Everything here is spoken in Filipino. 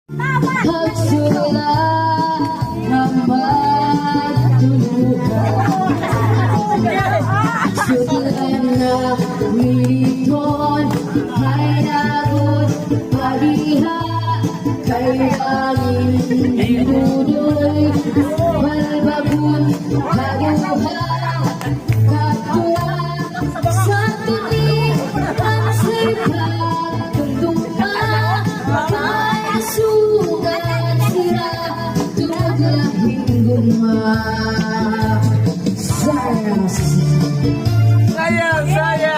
Hagsula ng magtulugan. Sulan na witon ay nagot paliha kay angin inudoy balbabun haluha katua sa tunig ang sirka tundunga kay sugat sila tulahing guma sayang Sayang, sayang.